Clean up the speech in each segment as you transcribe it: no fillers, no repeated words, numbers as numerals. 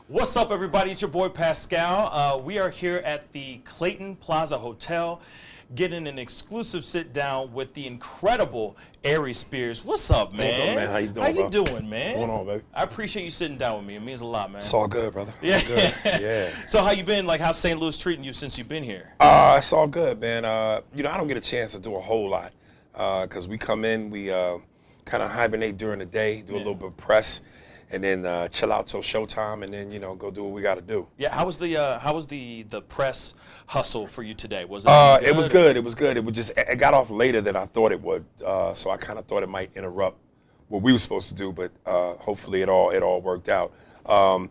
What's up, everybody? It's your boy Pascal. We are here at the Clayton Plaza Hotel, getting an exclusive sit down with the incredible Aries Spears. What's up, man? What's up, man? How you doing, How you bro? doing, man? What's going on, baby? I appreciate you sitting down with me. It means a lot, man. It's all good, brother. Yeah. All good. Yeah. So how you been? Like, how's St. Louis treating you since you've been here? It's all good, man. You know, I don't get a chance to do a whole lot because we come in, we kind of hibernate during the day, do a little bit of press, and then chill out till showtime, and then go do what we got to do. Yeah. How was the press hustle for you today? Was It it? was good. It was good. It got off later than I thought it would, so I kind of thought it might interrupt what we were supposed to do, but hopefully it all worked out. I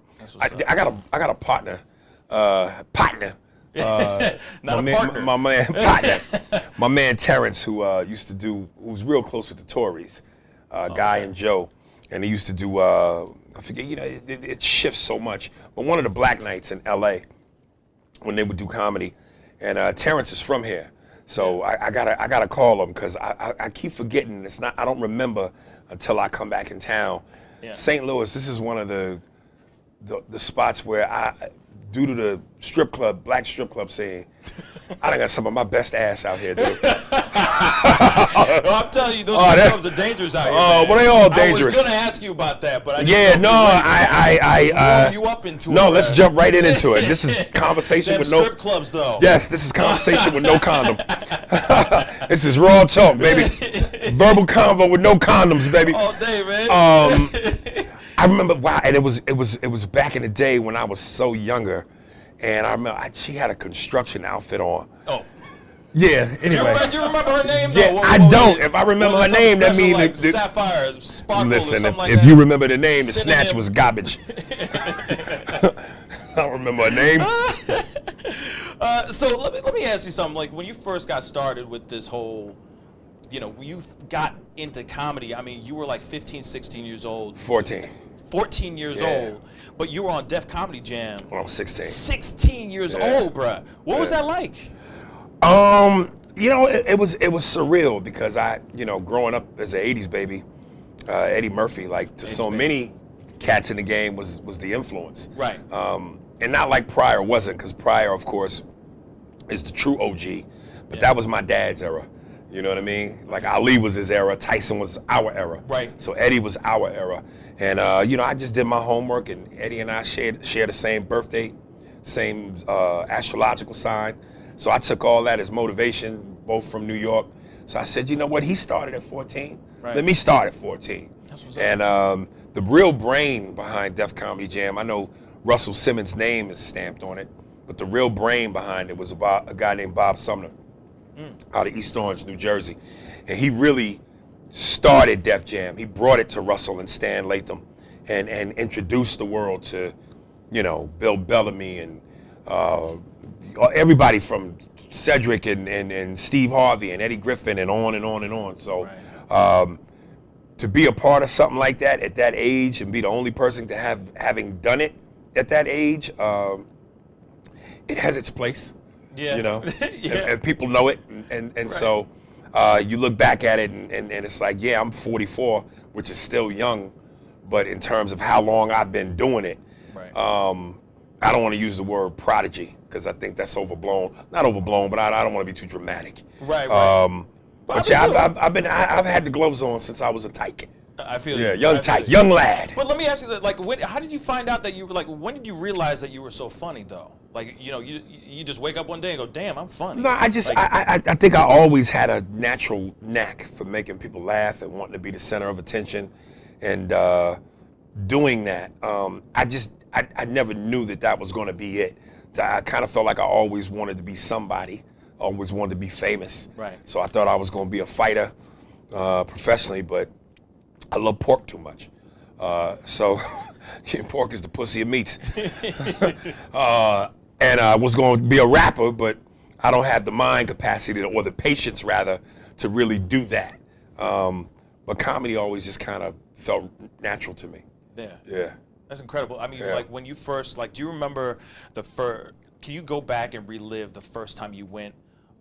got a partner. Not a partner. My man partner. My man Terrence, who was real close with the Tories, Guy and Joe. And he used to do, I forget, it shifts so much. But one of the black nights in LA, when they would do comedy, and Terrence is from here. So I gotta call him because I keep forgetting. I don't remember until I come back in town. Yeah. St. Louis, this is one of the spots where due to the black strip club scene, I done got some of my best ass out here, dude. I'm telling you, those strip clubs are dangerous out here. Oh, well, they all dangerous. I was gonna ask you about that, but I warm you up into it. No, let's jump right into it. This is conversation with no strip clubs, though. Yes, this is conversation with no condom. This is raw talk, baby. Verbal convo with no condoms, baby. All day, man. I remember, and it was back in the day when I was so younger, and I remember she had a construction outfit on. Oh. Yeah. Anyway. Do you remember her name? Yeah, though? I don't. If I remember her name, that means like Sapphire, Sparkle, listen, or something like if that. you remember the name, the snatch was garbage. I don't remember her name. So let me ask you something. Like, when you first got started with this whole, you got into comedy, I mean, you were like 15, 16 years old. 14 years old, but you were on Def Comedy Jam. When I was 16. 16 years old, bruh. What was that like? It was surreal because growing up as an 80s baby, Eddie Murphy, like to so many cats in the game was the influence. Right. And not like Pryor wasn't, because Pryor, of course, is the true OG, but that was my dad's era. You know what I mean? Like Ali was his era, Tyson was our era. Right. So Eddie was our era. And, I just did my homework, and Eddie and I share the same birthday, same astrological sign. So I took all that as motivation, both from New York. So I said, you know what? He started at 14. Right. Let me start at 14. That's what's and the real brain behind Def Comedy Jam, I know Russell Simmons' name is stamped on it, but the real brain behind it was about a guy named Bob Sumner out of East Orange, New Jersey. And he really started Def Jam. He brought it to Russell and Stan Latham and introduced the world to, Bill Bellamy and everybody from Cedric and Steve Harvey and Eddie Griffin and on and on and on. So to be a part of something like that at that age and be the only person to having done it at that age, it has its place. Yeah. And people know it. And so you look back at it and it's like, yeah, I'm 44, which is still young, but in terms of how long I've been doing it, I don't want to use the word prodigy because I think that's overblown. Not overblown, but I don't want to be too dramatic. Right. But yeah, I've had the gloves on since I was a tyke. I feel young tyke, young lad. But let me ask you that, like, how did you find out that you were like? When did you realize that you were so funny though? Like, you just wake up one day and go, damn, I'm funny. No, I think I always had a natural knack for making people laugh and wanting to be the center of attention, and doing that. I never knew that was going to be it. I kind of felt like I always wanted to be somebody, always wanted to be famous. Right. So I thought I was going to be a fighter professionally, but I love pork too much. So pork is the pussy of meats. And I was going to be a rapper, but I don't have the mind capacity or the patience, rather, to really do that. But comedy always just kind of felt natural to me. Yeah. That's incredible. I mean, like, when you first, like, do you remember can you go back and relive the first time you went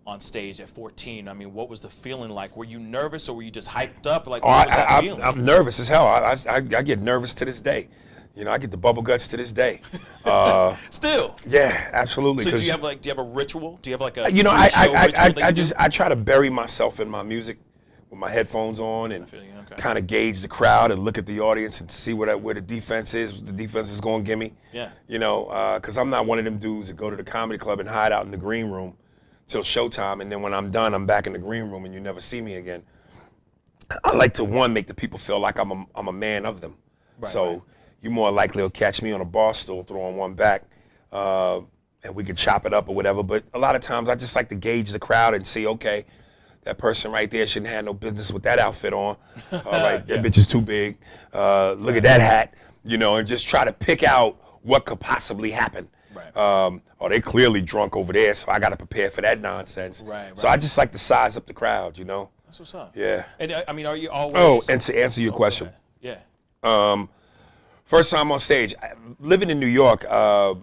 on stage at 14? I mean, what was the feeling like? Were you nervous or were you just hyped up? Like, what was that feeling? I'm nervous as hell. I get nervous to this day. You know, I get the bubble guts to this day. Still? Yeah, absolutely. So do you have a ritual? Do you have like a you know, I try to bury myself in my music with my headphones on and okay. kind of gauge the crowd and look at the audience and see where the defense is, what the defense is going to give me. Yeah. You know, because I'm not one of them dudes that go to the comedy club and hide out in the green room till showtime, and then when I'm done, I'm back in the green room and you never see me again. I like to, one, make the people feel like I'm a man of them. Right, so right. you more likely will catch me on a bar stool throwing one back, and we can chop it up or whatever. But a lot of times I just like to gauge the crowd and see, okay, that person right there shouldn't have no business with that outfit on. All right, that bitch is too big. Look at that hat, you know, and just try to pick out what could possibly happen. Right. Oh, they clearly drunk over there, so I got to prepare for that nonsense. Right. So I just like to size up the crowd, you know. That's what's up. Yeah. And I mean, are you always? Oh, and to answer your question. Yeah. First time on stage, living in New York, the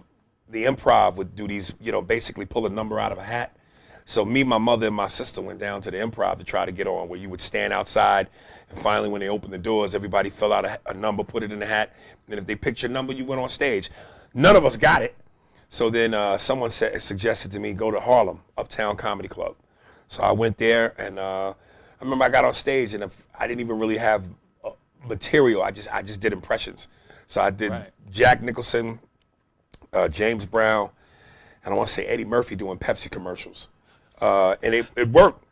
Improv would do these, you know, basically pull a number out of a hat. So me, my mother, and my sister went down to the Improv to try to get on, where you would stand outside, and finally when they opened the doors, everybody fill out a number, put it in the hat, and if they picked your number, you went on stage. None of us got it. So then someone suggested to me, go to Harlem, Uptown Comedy Club. So I went there, and I remember I got on stage, and I didn't even really have material. I just did impressions. So I did Jack Nicholson, James Brown, and I want to say Eddie Murphy doing Pepsi commercials. And it worked.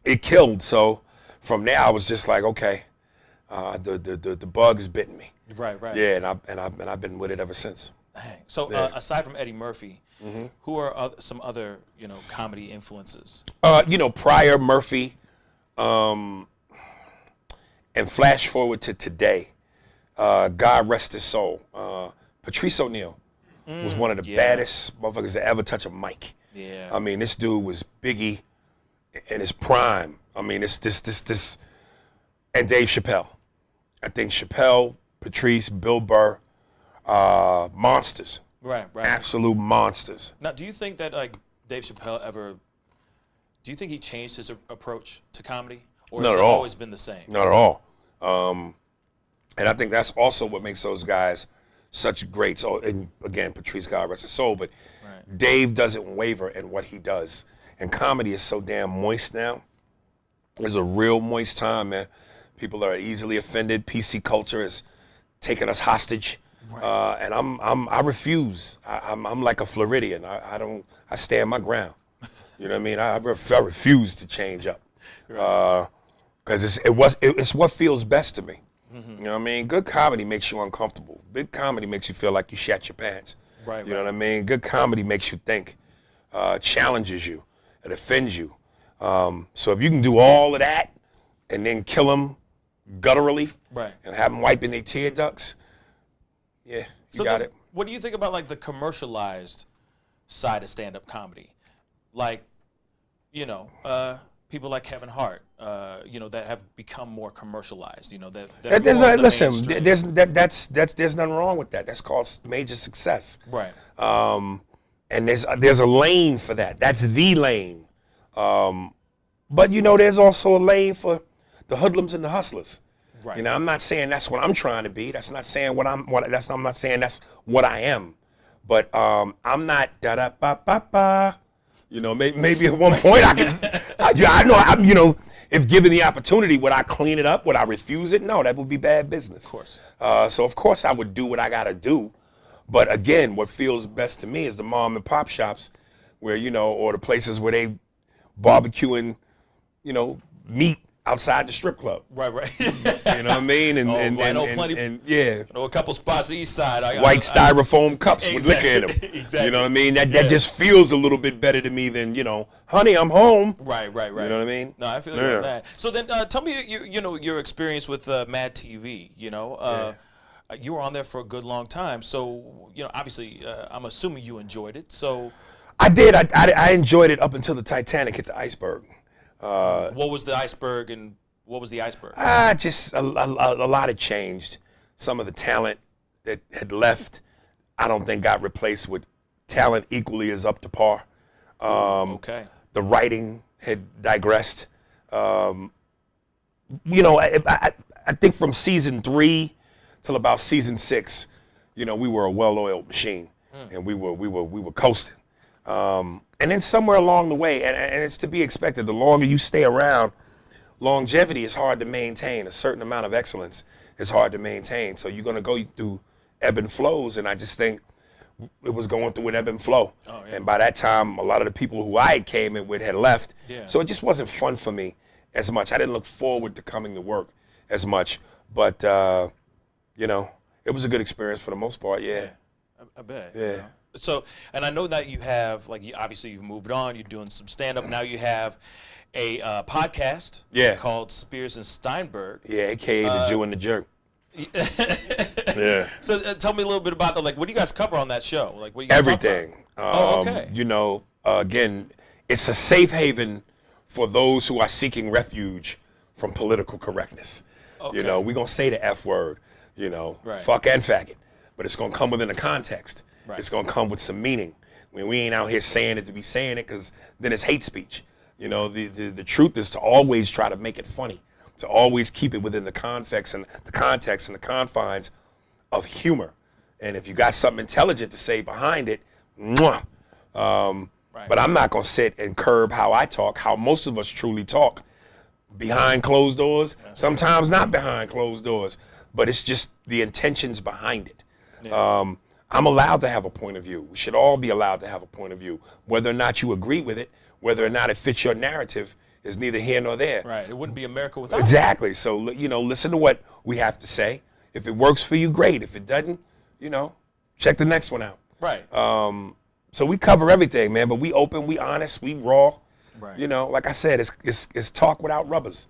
It killed. So from there, I was just like, okay, the bug is bitten me. Right. Yeah, and I've been with it ever since. Dang. So aside from Eddie Murphy, who are some other comedy influences? Pryor, Murphy, and flash forward to today. God rest his soul. Patrice O'Neal was one of the baddest motherfuckers to ever touch a mic. Yeah. I mean, this dude was Biggie in his prime. I mean, this, and Dave Chappelle. I think Chappelle, Patrice, Bill Burr, monsters. Right. Absolute monsters. Now, do you think that Dave Chappelle do you think he changed his approach to comedy? Or Not has at it all. always been the same? Not at all. And I think that's also what makes those guys such greats. Oh, and again, Patrice, God rest his soul, but Dave doesn't waver in what he does. And comedy is so damn moist now. It's a real moist time, man. People are easily offended. PC culture is taking us hostage. Right. And I refuse. I'm like a Floridian. I stand my ground. You know what I mean? I refuse to change up. Because it's what feels best to me. You know what I mean? Good comedy makes you uncomfortable. Big comedy makes you feel like you shat your pants. Right. You know what I mean? Good comedy makes you think, challenges you, it offends you. So if you can do all of that and then kill them gutturally, and have them wiping their tear ducts, you got it. What do you think about the commercialized side of stand-up comedy? People like Kevin Hart, that have become more commercialized. There's nothing wrong with that. That's called major success. Right. And there's a lane for that. That's the lane. But there's also a lane for the hoodlums and the hustlers. Right. I'm not saying that's what I'm trying to be. That's not saying I'm not saying that's what I am. But I'm not da da ba ba ba. Maybe at one point I can. I know if given the opportunity, would I clean it up? Would I refuse it? No, that would be bad business. Of course. So of course I would do what I gotta do. But again, what feels best to me is the mom and pop shops, where or the places where they barbecuing, meat outside the strip club. Right. You know what I mean? And I know plenty. I know a couple spots east side. White styrofoam cups with liquor in them. Exactly. You know what I mean? That just feels a little bit better to me than honey, I'm home. Right. You know what I mean? No, I feel you on that. So then, tell me your experience with MADtv. You were on there for a good long time. So obviously, I'm assuming you enjoyed it. So I did. I enjoyed it up until the Titanic hit the iceberg. What was the iceberg and what was the iceberg? Just a lot had changed. Some of the talent that had left, I don't think got replaced with talent equally as up to par. Okay. The writing had digressed. I think from season 3 till about season 6, you know, we were a well-oiled machine, and we were coasting. And then somewhere along the way, and it's to be expected, the longer you stay around, longevity is hard to maintain. A certain amount of excellence is hard to maintain. So you're going to go through ebb and flows, and I just think it was going through an ebb and flow. Oh, yeah. And by that time, a lot of the people who I came in with had left. Yeah. So it just wasn't fun for me as much. I didn't look forward to coming to work as much. But, you know, it was a good experience for the most part, yeah. I bet. Yeah. You know? So, and I know that you have, like, obviously you've moved on, you're doing some stand-up. Now you have a podcast called Spears and Steinberg. Yeah, a.k.a. the Jew and the Jerk. Yeah. So tell me a little bit about, like, what do you guys cover on that show? Like, what do you guys Everything. Talk about? Okay. You know, again, it's a safe haven for those who are seeking refuge from political correctness. Okay. You know, we're going to say the F word, you know, fuck and faggot, but it's going to come within a context. Right. It's going to come with some meaning. I mean, we ain't out here saying it to be saying it, because then it's hate speech. You know, the truth is to always try to make it funny, to always keep it within the context and the confines of humor. And if you got something intelligent to say behind it, mwah. But I'm not going to sit and curb how I talk, how most of us truly talk, behind closed doors, sometimes not behind closed doors, but it's just the intentions behind it. Yeah. I'm allowed to have a point of view. We should all be allowed to have a point of view. Whether or not you agree with it, whether or not it fits your narrative, is neither here nor there. Right. It wouldn't be America without Exactly. It. So, you know, listen to what we have to say. If it works for you, great. If it doesn't, you know, check the next one out. Right. So we cover everything, man. But we open, we honest, we raw. Right. You know, like I said, it's talk without rubbers.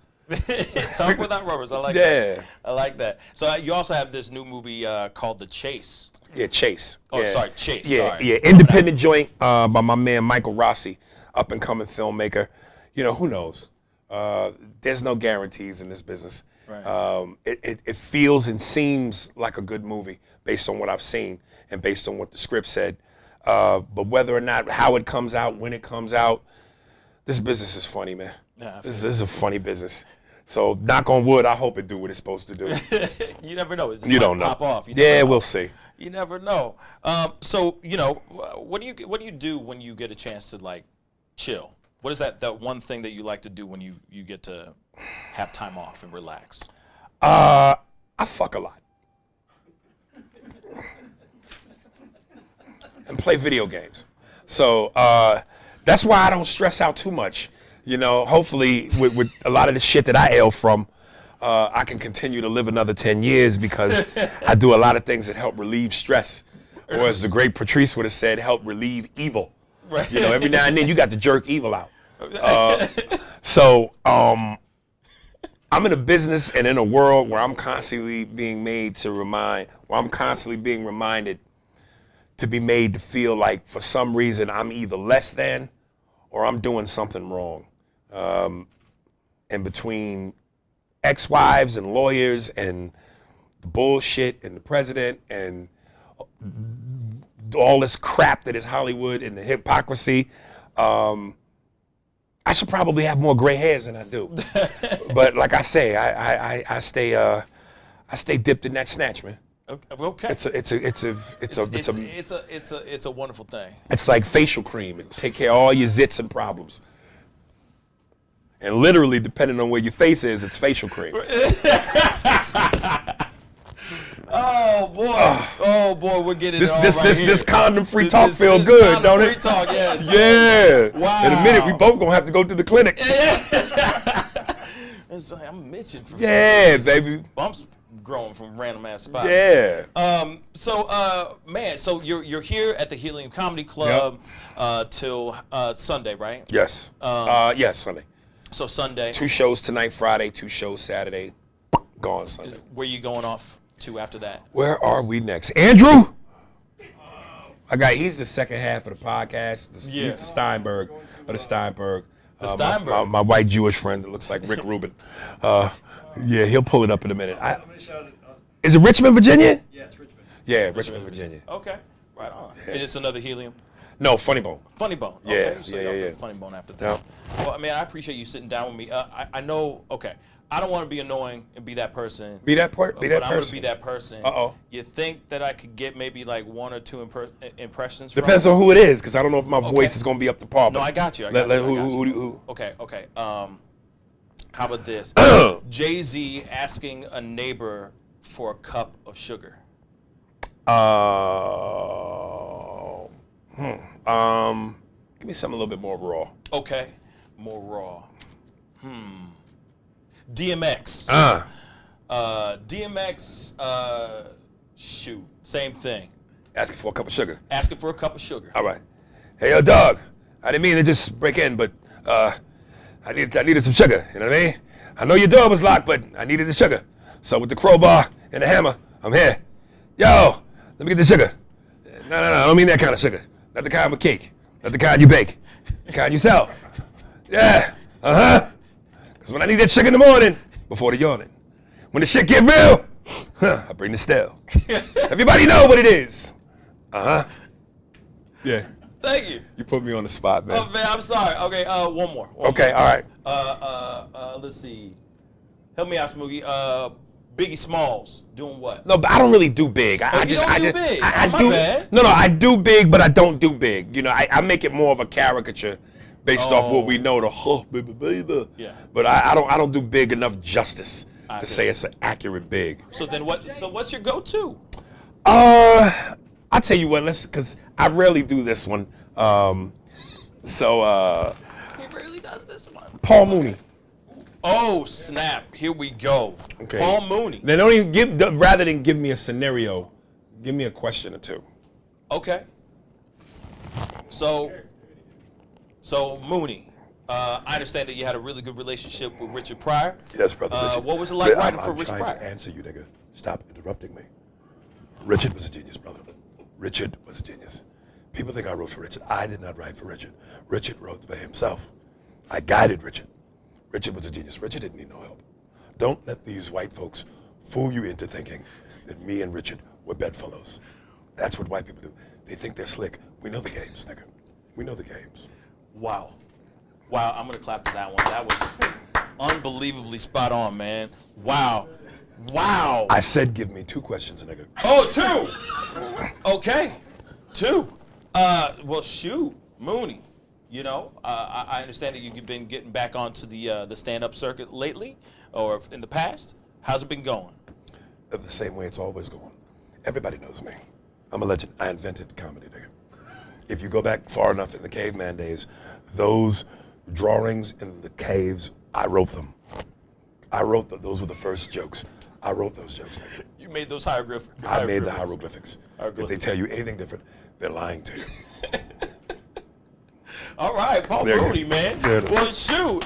Talk without rubbers. I like that. I like that. So you also have this new movie called The Chase. Yeah, Chase. Oh, yeah. sorry, Chase. Yeah, sorry. yeah. Independent joint by my man Michael Rossi, up and coming filmmaker. You know, who knows? There's no guarantees in this business. Right. It feels and seems like a good movie based on what I've seen and based on what the script said. But whether or not, how it comes out, when it comes out, this business is funny, man. Yeah, this is a funny business. So knock on wood, I hope it do what it's supposed to do. You never know. You don't know. Pop off. We'll see. You never know. So, you know, what do you do when you get a chance to, like, chill? What is that one thing that you like to do when you get to have time off and relax? I fuck a lot. And play video games. So that's why I don't stress out too much. You know, hopefully with a lot of the shit that I ail from, I can continue to live another 10 years because I do a lot of things that help relieve stress. Or as the great Patrice would have said, help relieve evil. Right. You know, every now and then you got to jerk evil out. So I'm in a business and in a world where I'm constantly being made to I'm constantly being reminded to be made to feel like for some reason I'm either less than or I'm doing something wrong. And between ex-wives and lawyers and the bullshit and the president and all this crap that is Hollywood and the hypocrisy, I should probably have more gray hairs than I do. But like I say, I stay dipped in that snatch, man. Okay. It's a wonderful thing. It's like facial cream. It take care of all your zits and problems. And literally, depending on where your face is, it's facial cream. Oh boy, we're getting it all right here. This condom-free talk feel good, don't it? Talk, yes. Yeah. Wow. In a minute, we both gonna have to go to the clinic. I'm itching for baby. Bumps growing from random ass spots. Yeah. Man, so you're here at the Helium Comedy Club till Sunday, right? Yes. Yes, Sunday. So Sunday. 2 shows tonight, Friday. 2 shows Saturday. Gone Sunday. Where you going off to after that? Where are we next? Andrew? He's the second half of the podcast. He's the Steinberg of the Steinberg. The Steinberg? My white Jewish friend that looks like Rick Rubin. Yeah, he'll pull it up in a minute. Is it Richmond, Virginia? Yeah, it's Richmond. Yeah, Richmond, Virginia. Okay, right on. Yeah. And it's another Helium? No, Funny Bone. Funny Bone. Yeah, Okay, so yeah. Funny Bone after that. Yeah. Well, I mean, I appreciate you sitting down with me. I know. Okay, I don't want to be annoying and be that person. Be that person. I'm gonna be that person. Uh-oh. You think that I could get maybe like 1 or 2 impressions? Depends on who it is, because I don't know if my voice is gonna be up to par. No, I got you. Who? Okay. How about this? Jay-Z asking a neighbor for a cup of sugar. Give me something a little bit more raw. Okay, more raw. DMX. DMX. Shoot, same thing. Asking for a cup of sugar. Asking for a cup of sugar. All right. Hey, yo, dog. I didn't mean to just break in, but I needed some sugar. You know what I mean? I know your door was locked, but I needed the sugar. So with the crowbar and the hammer, I'm here. Yo, let me get the sugar. No, I don't mean that kind of sugar. Not the kind with cake. Not the kind you bake. The kind you sell. Yeah. Because when I need that sugar in the morning, before the yawning, when the shit get real, I bring the stale. Everybody know what it is. Yeah. Thank you. You put me on the spot, man. Oh man, I'm sorry. Okay, one more. Okay, all right. Let's see. Help me out, Smoogie. Biggie Smalls doing what? No, but I don't really do big. I do big. I My do. bad. No, I do big, but I don't do big. You know, I make it more of a caricature based off what we know. Baby. Yeah. But I don't do big enough justice to say it's an accurate big. So then what? So what's your go-to? I'll tell you what. Because I rarely do this one. He rarely does this one. Paul Mooney. Oh snap! Here we go. Okay. Paul Mooney. Then don't even rather than give me a scenario, give me a question or two. Okay. So Mooney, I understand that you had a really good relationship with Richard Pryor. Yes, brother. Richard. What was it like writing for Richard Pryor? I'm trying to answer you, nigga. Stop interrupting me. Richard was a genius, brother. Richard was a genius. People think I wrote for Richard. I did not write for Richard. Richard wrote for himself. I guided Richard. Richard was a genius. Richard didn't need no help. Don't let these white folks fool you into thinking that me and Richard were bedfellows. That's what white people do. They think they're slick. We know the games, nigga. We know the games. Wow, I'm gonna clap to that one. That was unbelievably spot on, man. Wow. I said give me 2 questions, nigga. Oh, 2. Okay, 2. Well, shoot, Mooney. You know, I understand that you've been getting back onto the stand-up circuit lately, or in the past. How's it been going? The same way it's always going. Everybody knows me. I'm a legend. I invented comedy, nigga. If you go back far enough in the caveman days, those drawings in the caves, I wrote them. Those were the first jokes. I wrote those jokes, nigga. You made those hieroglyphs. I made the hieroglyphics. If they tell you anything different, they're lying to you. All right, Paul Mooney, man. Yeah. Well, shoot,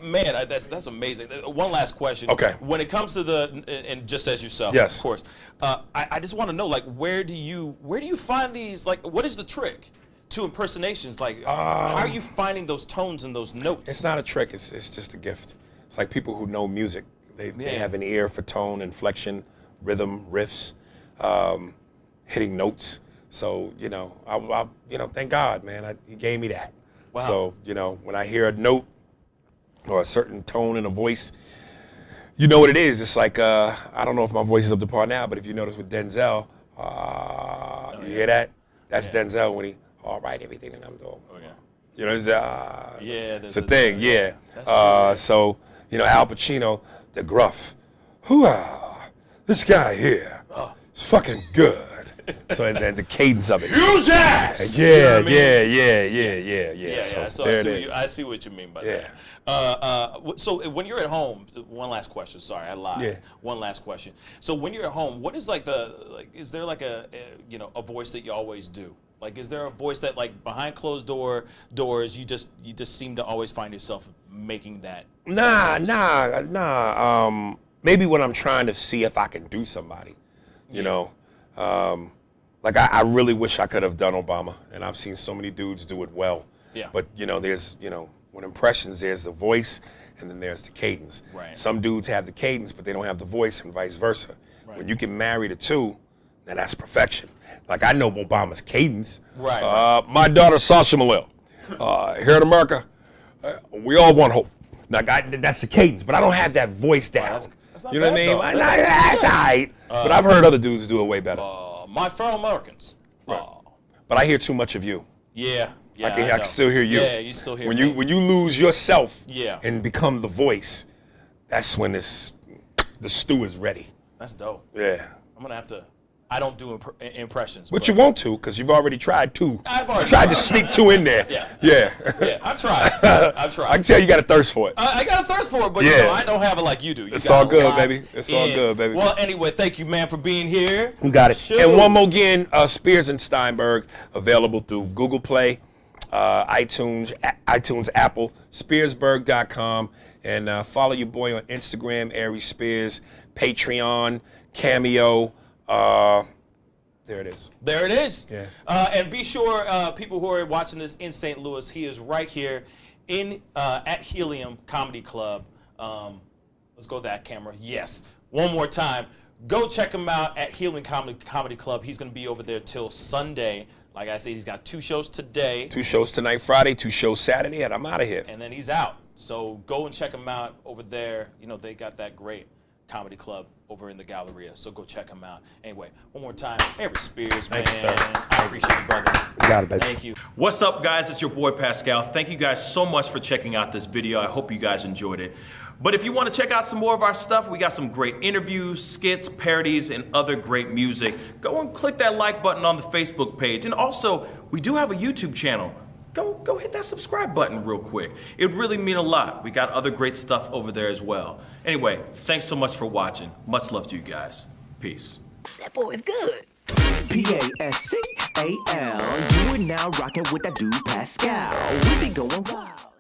man, that's amazing. One last question. Okay. When it comes to and just as yourself, yes, of course, I just want to know, like, where do you find these? Like, what is the trick to impersonations? Like, how are you finding those tones and those notes? It's not a trick. It's just a gift. It's like people who know music. They have an ear for tone, inflection, rhythm, riffs, hitting notes. So, you know, I thank God, man. He gave me that. Wow. So, you know, when I hear a note or a certain tone in a voice, you know what it is. It's like, I don't know if my voice is up to par now, but if you notice with Denzel, you hear that? That's Denzel when he, all right, everything that I'm doing. Oh, yeah. You know, it's a thing, yeah. So, you know, Al Pacino, the gruff, hoo-ah, this guy here is fucking good. So and the cadence of it. Huge ass. Yeah, you know what I mean? Yeah. So I see what you mean by that. So when you're at home, one last question. Sorry, I lied. Yeah. One last question. So when you're at home, what is is there like a voice that you always do? Like, is there a voice that, like, behind closed doors you just seem to always find yourself making that? Nah. Maybe when I'm trying to see if I can do somebody, you know. Like I really wish I could have done Obama, and I've seen so many dudes do it well. Yeah. But there's when impressions, there's the voice, and then there's the cadence. Right. Some dudes have the cadence, but they don't have the voice, and vice versa. Right. When you can marry the two, Now that's perfection. Like I know Obama's cadence. Right. My daughter Sasha Malil. Here in America, we all want hope. Now that's the cadence, but I don't have that voice down. That's not you know bad, what I mean? though. That's all right. But I've heard other dudes do it way better. My fellow Americans. Right. But I hear too much of you. Yeah. Yeah, I can still hear you. Yeah, you still hear when me. you lose yourself Yeah. and become the voice, that's when the stew is ready. That's dope. Yeah. I'm gonna have to. I don't do impressions. But you want to, because you've already tried two. I've already tried to sneak two in there. Yeah. Yeah. Yeah, I've tried. I can tell you got a thirst for it. I got a thirst for it, but Yeah. I don't have it like you do. It's all good, baby. It's all good, baby. Well, anyway, thank you, man, for being here. You got it. Shoot. And one more again, Spears and Steinberg, available through Google Play, iTunes, Apple, Spearsberg.com, and follow your boy on Instagram, Aries Spears, Patreon, Cameo. There it is. There it is. Yeah. And be sure, people who are watching this in St. Louis, he is right here at Helium Comedy Club. Let's go that camera. Yes. One more time. Go check him out at Helium Comedy Club. He's going to be over there till Sunday. Like I said, he's got 2 shows today. 2 shows tonight, Friday, 2 shows Saturday, and I'm out of here. And then he's out. So go and check him out over there. You know, they got that great comedy club over in the Galleria. So go check him out. Anyway, one more time, Aries Spears, man. Thanks, sir. I appreciate you, brother. You got it, baby. Thank you. What's up, guys? It's your boy, Pascal. Thank you guys so much for checking out this video. I hope you guys enjoyed it. But if you want to check out some more of our stuff, we got some great interviews, skits, parodies, and other great music. Go and click that like button on the Facebook page. And also, we do have a YouTube channel. Go hit that subscribe button real quick. It would really mean a lot. We got other great stuff over there as well. Anyway, thanks so much for watching. Much love to you guys. Peace. That boy is good. Pascal. You are now rocking with that dude Pascal. We be going wild.